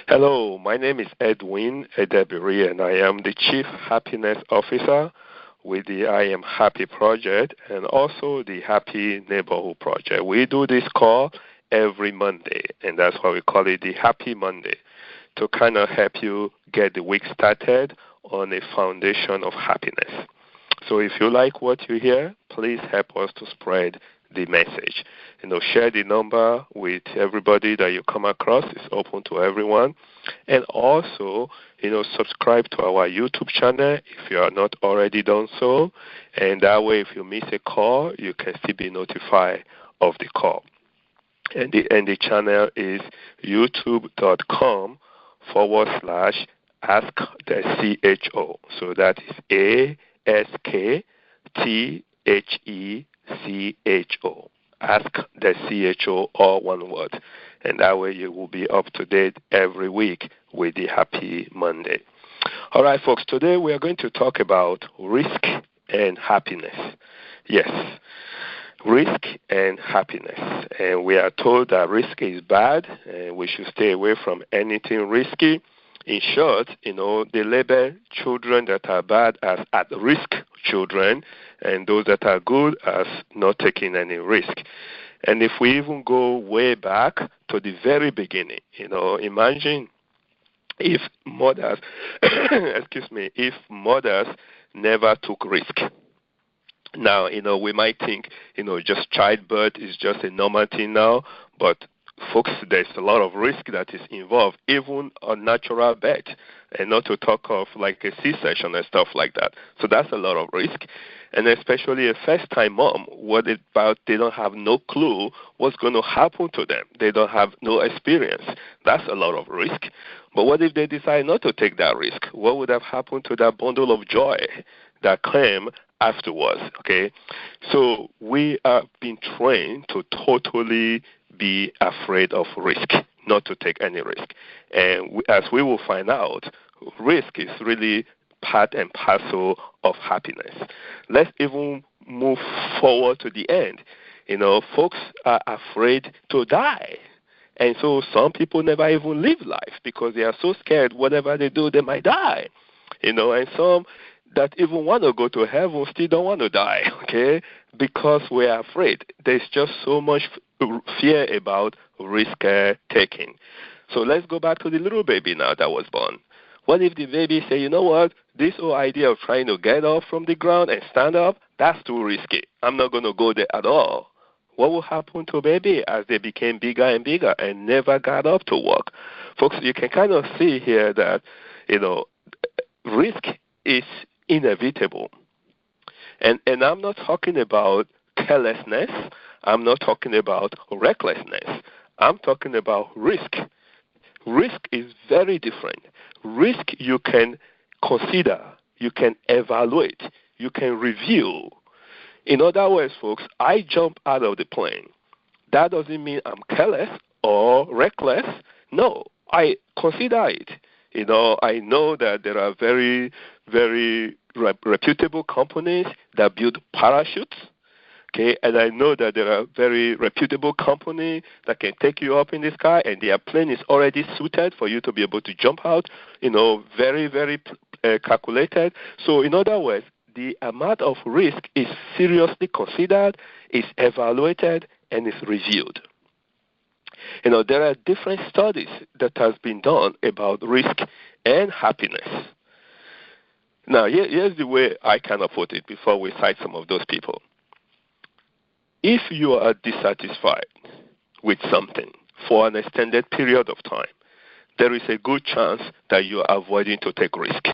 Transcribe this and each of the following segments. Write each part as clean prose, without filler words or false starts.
Hello, my name is Edwin Edebiri, and I am the Chief Happiness Officer with the I Am Happy Project and also the Happy Neighborhood Project. We do this call every Monday, and that's why we call it the Happy Monday, to kind of help you get the week started on a foundation of happiness. So if you like what you hear, please help us to spread the message. Share the number with everybody that you come across. It's open to everyone. And also, subscribe to our YouTube channel if you are not already done so. And that way, if you miss a call, you can still be notified of the call. And the channel is youtube.com/Ask the CHO. So that is AskTheCHO. Ask the CHO, all one word. And that way you will be up to date every week with the Happy Monday. All right, folks, today we are going to talk about risk and happiness. Yes, risk and happiness. And we are told that risk is bad and we should stay away from anything risky. In short, they label children that are bad as at-risk children and those that are good as not taking any risk. And if we even go way back to the very beginning, imagine if mothers, if mothers never took risk. Now, we might think, just childbirth is just a normal thing now, but folks, there's a lot of risk that is involved, even on natural birth, and not to talk of like a C-section and stuff like that. So that's a lot of risk. And especially a first-time mom, they don't have no clue what's going to happen to them. They don't have no experience. That's a lot of risk. But what if they decide not to take that risk? What would have happened to that bundle of joy that came afterwards? Okay, so we are being trained to totally be afraid of risk, not to take any risk. And as we will find out, risk is really part and parcel of happiness. Let's even move forward to the end. Folks are afraid to die. And so some people never even live life because they are so scared whatever they do, they might die. And some that even want to go to heaven still don't want to die, okay, because we are afraid. There's just so much fear about risk taking. So let's go back to the little baby now that was born. What if the baby say, you know what, this whole idea of trying to get off from the ground and stand up, that's too risky. I'm not going to go there at all. What will happen to a baby as they became bigger and bigger and never got up to walk? Folks, you can kind of see here that, risk is inevitable. And I'm not talking about carelessness. I'm not talking about recklessness. I'm talking about risk. Risk is very different. Risk you can consider, you can evaluate, you can review. In other words, folks, I jump out of the plane. That doesn't mean I'm careless or reckless. No, I consider it. I know that there are very, very reputable companies that build parachutes. Okay, and I know that there are very reputable companies that can take you up in the sky, and their plane is already suited for you to be able to jump out. Very, very calculated. So, in other words, the amount of risk is seriously considered, is evaluated, and is reviewed. There are different studies that has been done about risk and happiness. Now, here's the way I kind of put it before we cite some of those people. If you are dissatisfied with something for an extended period of time, there is a good chance that you are avoiding to take risk.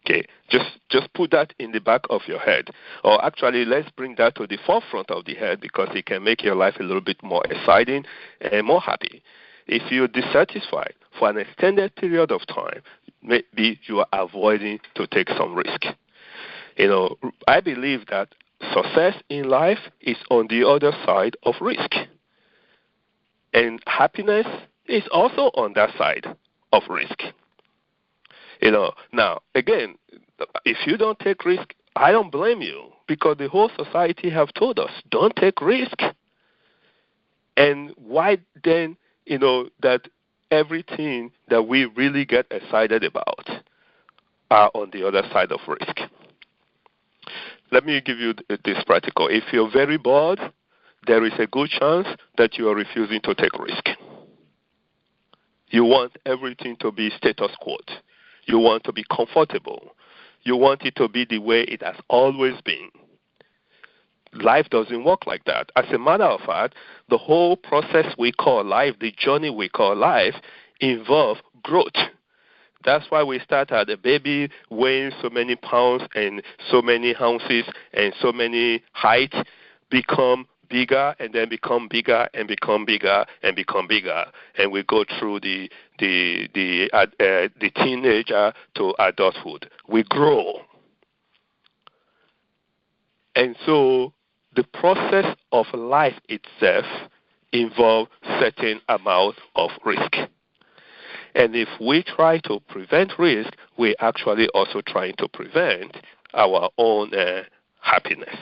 Okay, just put that in the back of your head. Or actually, let's bring that to the forefront of the head because it can make your life a little bit more exciting and more happy. If you're dissatisfied for an extended period of time, maybe you are avoiding to take some risk. I believe that success in life is on the other side of risk. And happiness is also on that side of risk. Now, again, if you don't take risk, I don't blame you because the whole society have told us, don't take risk. And why then that everything that we really get excited about are on the other side of risk. Let me give you this practical. If you're very bored, there is a good chance that you are refusing to take risk. You want everything to be status quo. You want to be comfortable. You want it to be the way it has always been. Life doesn't work like that. As a matter of fact, the whole process we call life, the journey we call life, involves growth. That's why we start at a baby weighing so many pounds and so many ounces and so many height, become bigger and then become bigger and become bigger and become bigger, and we go through the teenager to adulthood. We grow, and so the process of life itself involves certain amount of risk. And if we try to prevent risk, we're actually also trying to prevent our own happiness.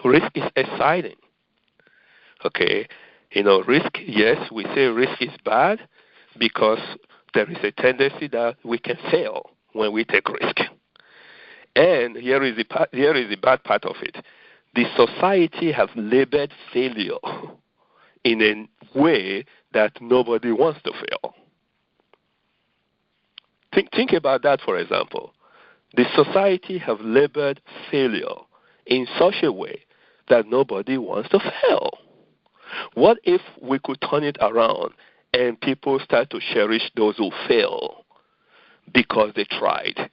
Risk is exciting. Okay? Risk, yes, we say risk is bad because there is a tendency that we can fail when we take risk. And here is the bad part of it. The society has labeled failure in a way that nobody wants to fail. Think about that, for example. The society have labeled failure in such a way that nobody wants to fail. What if we could turn it around and people start to cherish those who fail because they tried?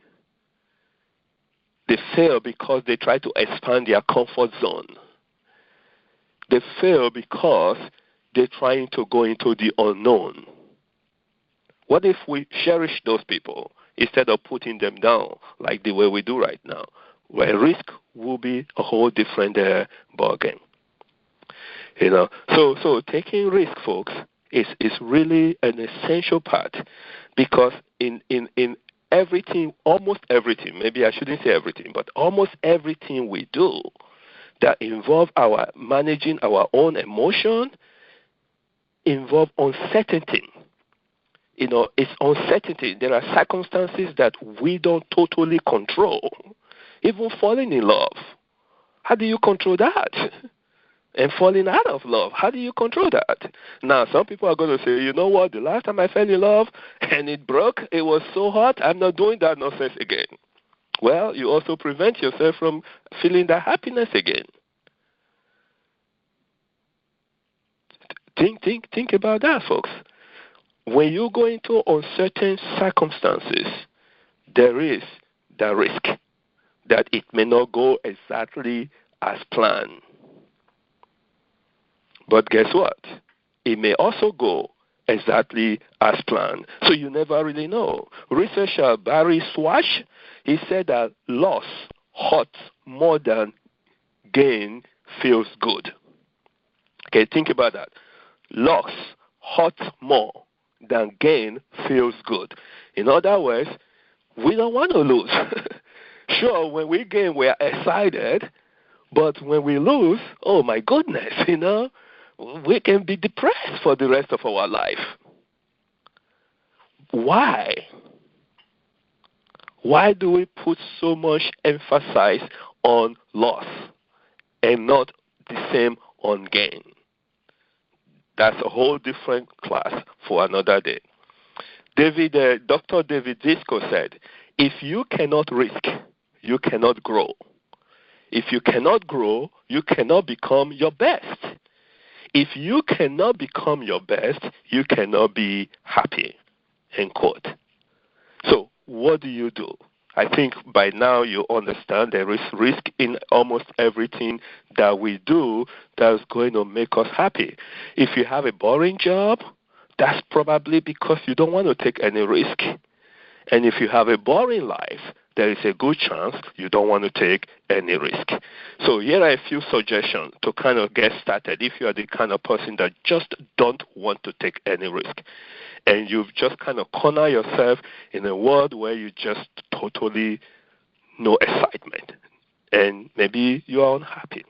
They fail because they try to expand their comfort zone. They fail because they're trying to go into the unknown. What if we cherish those people instead of putting them down like the way we do right now, where risk will be a whole different ballgame? So taking risk, folks, is really an essential part, because in everything, almost everything, maybe I shouldn't say everything, but almost everything we do that involve our managing our own emotion involve uncertainty. It's uncertainty. There are circumstances that we don't totally control. Even falling in love. How do you control that? And falling out of love, how do you control that? Now, some people are going to say, you know what, the last time I fell in love and it broke, it was so hot, I'm not doing that nonsense again. Well, you also prevent yourself from feeling that happiness again. Think about that, folks. When you go into uncertain circumstances, there is the risk that it may not go exactly as planned. But guess what? It may also go exactly as planned. So you never really know. Researcher Barry Schwartz, he said that loss hurts more than gain feels good. Okay, think about that. Loss hurts more than gain feels good. In other words, we don't want to lose. Sure, when we gain, we are excited. But when we lose, oh my goodness, we can be depressed for the rest of our life. Why? Why do we put so much emphasis on loss and not the same on gain? That's a whole different class for another day. Dr. David Disco said, if you cannot risk, you cannot grow. If you cannot grow, you cannot become your best. If you cannot become your best, you cannot be happy, end quote. So what do you do? I think by now you understand there is risk in almost everything that we do that's going to make us happy. If you have a boring job, that's probably because you don't want to take any risk. And if you have a boring life, there is a good chance you don't want to take any risk. So here are a few suggestions to kind of get started if you are the kind of person that just don't want to take any risk. And you've just kind of corner yourself in a world where you just totally no excitement. And maybe you are unhappy.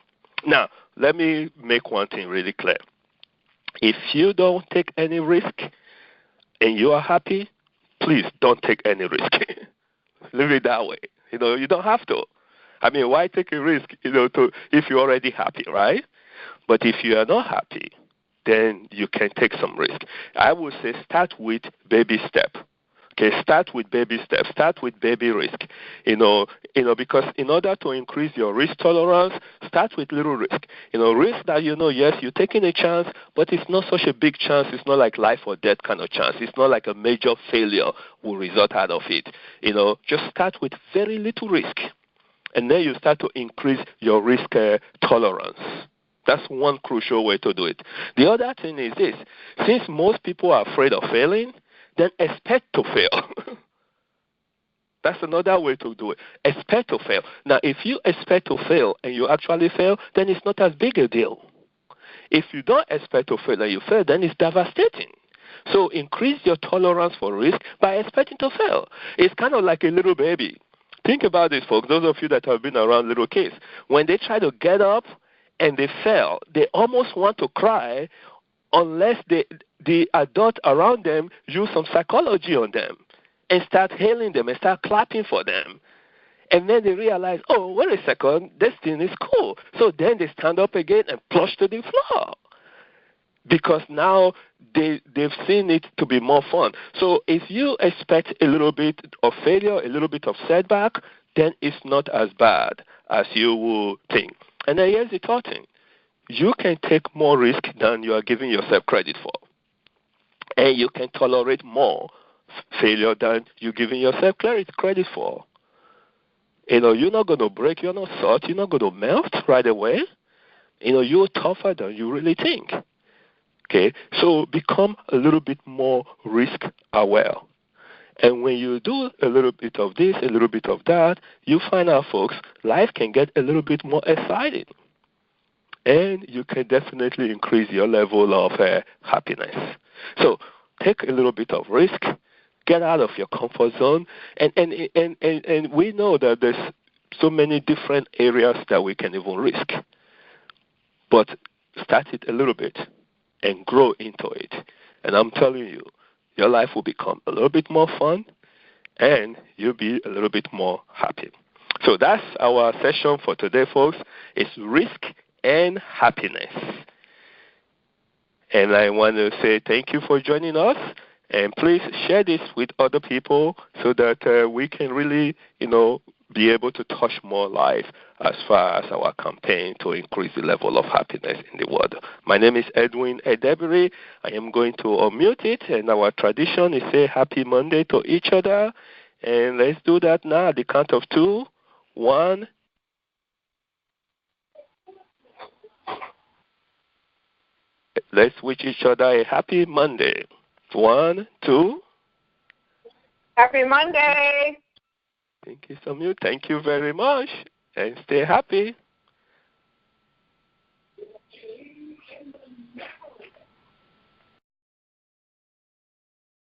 Now, let me make one thing really clear. If you don't take any risk and you are happy, please don't take any risk. Leave it that way. You don't have to. I mean, why take a risk, if you're already happy, right? But if you are not happy, then you can take some risk. I would say start with baby step. Okay, start with baby steps. Start with baby risk. Because in order to increase your risk tolerance, start with little risk. Risk that yes, you're taking a chance, but it's not such a big chance. It's not like life or death kind of chance. It's not like a major failure will result out of it. Just start with very little risk, and then you start to increase your risk tolerance. That's one crucial way to do it. The other thing is this: since most people are afraid of failing, then expect to fail. That's another way to do it. Expect to fail. Now, if you expect to fail and you actually fail, then it's not as big a deal. If you don't expect to fail and you fail, then it's devastating. So increase your tolerance for risk by expecting to fail. It's kind of like a little baby. Think about this, folks. Those of you that have been around little kids, when they try to get up and they fail, they almost want to cry unless the adult around them use some psychology on them and start hailing them and start clapping for them. And then they realize, oh, wait a second, this thing is cool. So then they stand up again and plunge to the floor because now they've seen it to be more fun. So if you expect a little bit of failure, a little bit of setback, then it's not as bad as you would think. And then here's the third thing. You can take more risk than you are giving yourself credit for. And you can tolerate more failure than you're giving yourself credit for. You're not going to break, you're not soft, you're not going to melt right away. You're tougher than you really think. Okay, so become a little bit more risk aware. And when you do a little bit of this, a little bit of that, you find out, folks, life can get a little bit more exciting. And you can definitely increase your level of happiness. So take a little bit of risk, get out of your comfort zone, and we know that there's so many different areas that we can even risk. But start it a little bit and grow into it. And I'm telling you, your life will become a little bit more fun, and you'll be a little bit more happy. So that's our session for today, folks. It's risk and happiness. And I want to say thank you for joining us, and please share this with other people so that we can really, be able to touch more life as far as our campaign to increase the level of happiness in the world. My name is Edwin Edebiri. I am going to unmute it, and our tradition is say Happy Monday to each other. And let's do that now at the count of 2, 1. Let's wish each other a happy Monday. 1, 2. Happy Monday. Thank you, Samuel. Thank you very much. And stay happy.